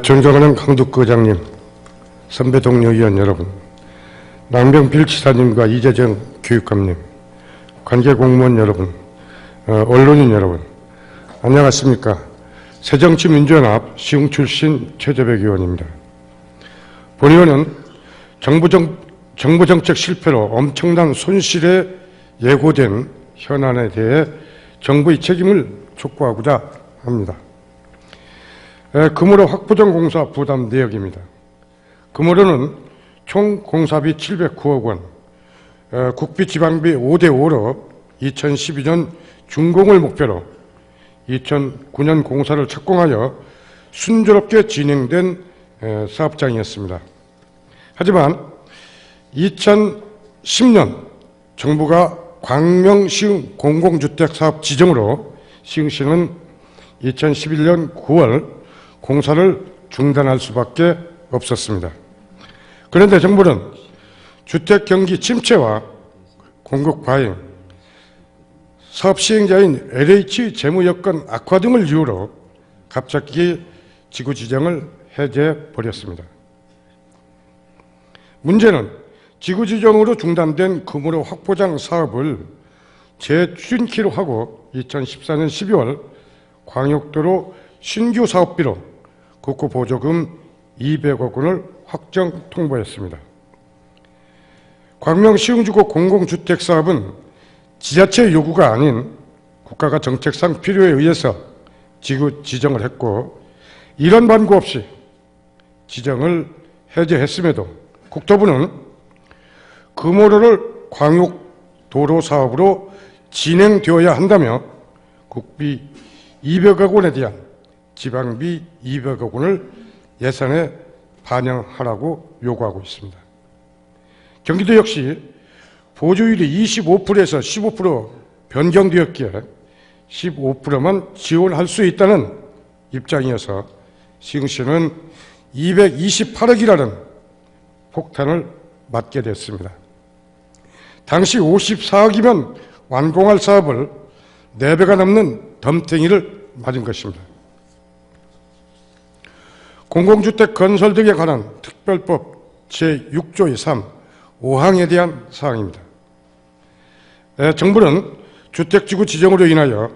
존경하는 강두구 의장님, 선배 동료 의원 여러분, 남경필 지사님과 이재정 교육감님, 관계 공무원 여러분, 언론인 여러분, 안녕하십니까. 새정치민주연합 시흥 출신 최재백 의원입니다. 본 의원은 정부 정책 실패로 엄청난 손실에 예고된 현안에 대해 정부의 책임을 촉구하고자 합니다. 금으로 확보정 공사 부담 내역입니다. 금으로는 총 공사비 709억 원, 국비 지방비 5대5로 2012년 준공을 목표로 2009년 공사를 착공하여 순조롭게 진행된 사업장이었습니다. 하지만 2010년 정부가 광명 시흥 공공주택 사업 지정으로 시흥시는 2011년 9월 공사를 중단할 수밖에 없었습니다. 그런데 정부는 주택 경기 침체와 공급 과잉, 사업 시행자인 LH 재무 여건 악화 등을 이유로 갑자기 지구 지정을 해제해 버렸습니다. 문제는 지구 지정으로 중단된 금으로 확보장 사업을 재추진키로 하고 2014년 12월 광역도로 신규 사업비로 국고 보조금 200억 원을 확정 통보했습니다. 광명 시흥주거 공공주택 사업은 지자체의 요구가 아닌 국가가 정책상 필요에 의해서 지구 지정을 했고, 이런 반구 없이 지정을 해제했음에도 국토부는 금호로를 광역도로 사업으로 진행되어야 한다며 국비 200억 원에 대한 지방비 200억 원을 예산에 반영하라고 요구하고 있습니다. 경기도 역시 보조율이 25%에서 15% 변경되었기에 15%만 지원할 수 있다는 입장이어서 시흥시는 228억이라는 폭탄을 맞게 됐습니다. 당시 54억이면 완공할 사업을 4배가 넘는 덤탱이를 맞은 것입니다. 공공주택 건설 등에 관한 특별법 제6조의 3, 5항에 대한 사항입니다. 정부는 주택지구 지정으로 인하여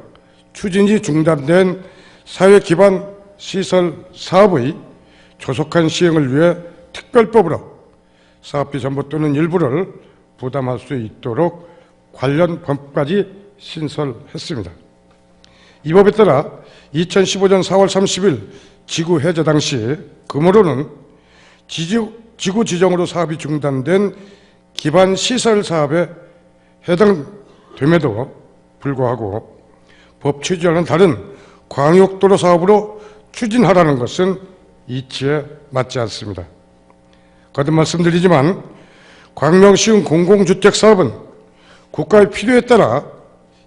추진이 중단된 사회기반 시설 사업의 조속한 시행을 위해 특별법으로 사업비 전부 또는 일부를 부담할 수 있도록 관련 법까지 신설했습니다. 이 법에 따라 2015년 4월 30일 지구 해제 당시 금으로는 지구 지정으로 사업이 중단된 기반 시설 사업에 해당됨에도 불구하고 법 취지와는 다른 광역도로 사업으로 추진하라는 것은 이치에 맞지 않습니다. 거듭 말씀드리지만 광명 시흥 공공주택 사업은 국가의 필요에 따라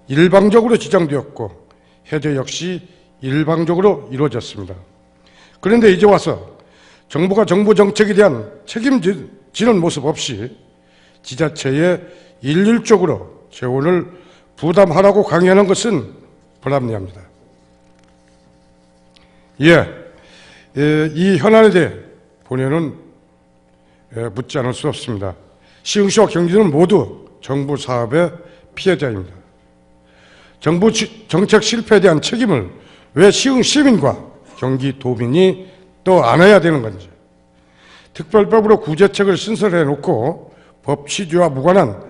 일방적으로 지정되었고 해제 역시 일방적으로 이루어졌습니다. 그런데 이제 와서 정부가 정부 정책에 대한 책임지는 모습 없이 지자체에 일률적으로 재원을 부담하라고 강요하는 것은 불합리합니다. 이 현안에 대해 본회의는 묻지 않을 수 없습니다. 시흥시와 경기도는 모두 정부 사업의 피해자입니다. 정부 정책 실패에 대한 책임을 왜 시흥 시민과 경기도민이 또 안아야 되는 건지, 특별법으로 구제책을 신설해 놓고 법 취지와 무관한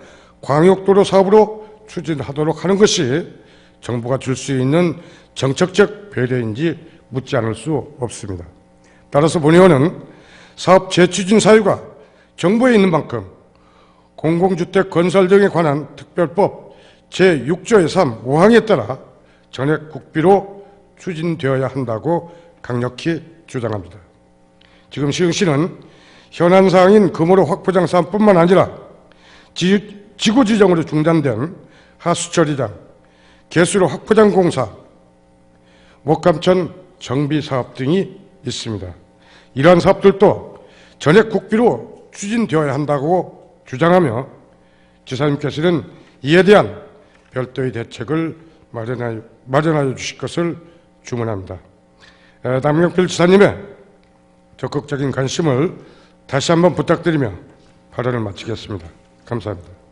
광역도로 사업으로 추진하도록 하는 것이 정부가 줄 수 있는 정책적 배려인지 묻지 않을 수 없습니다. 따라서 본 의원은 사업 재추진 사유가 정부에 있는 만큼 공공주택 건설 등에 관한 특별법 제6조의 3, 5항에 따라 전액 국비로 추진되어야 한다고 강력히 주장합니다. 지금 시흥시는 현안 사항인 금호로 확보장 사업뿐만 아니라 지구 지정으로 중단된 하수처리장, 개수로 확보장 공사, 목감천 정비 사업 등이 있습니다. 이러한 사업들도 전액 국비로 추진되어야 한다고 주장하며 지사님께서는 이에 대한 별도의 대책을 마련하여 주실 것을 주문합니다. 남경필 지사님의 적극적인 관심을 다시 한번 부탁드리며 발언을 마치겠습니다. 감사합니다.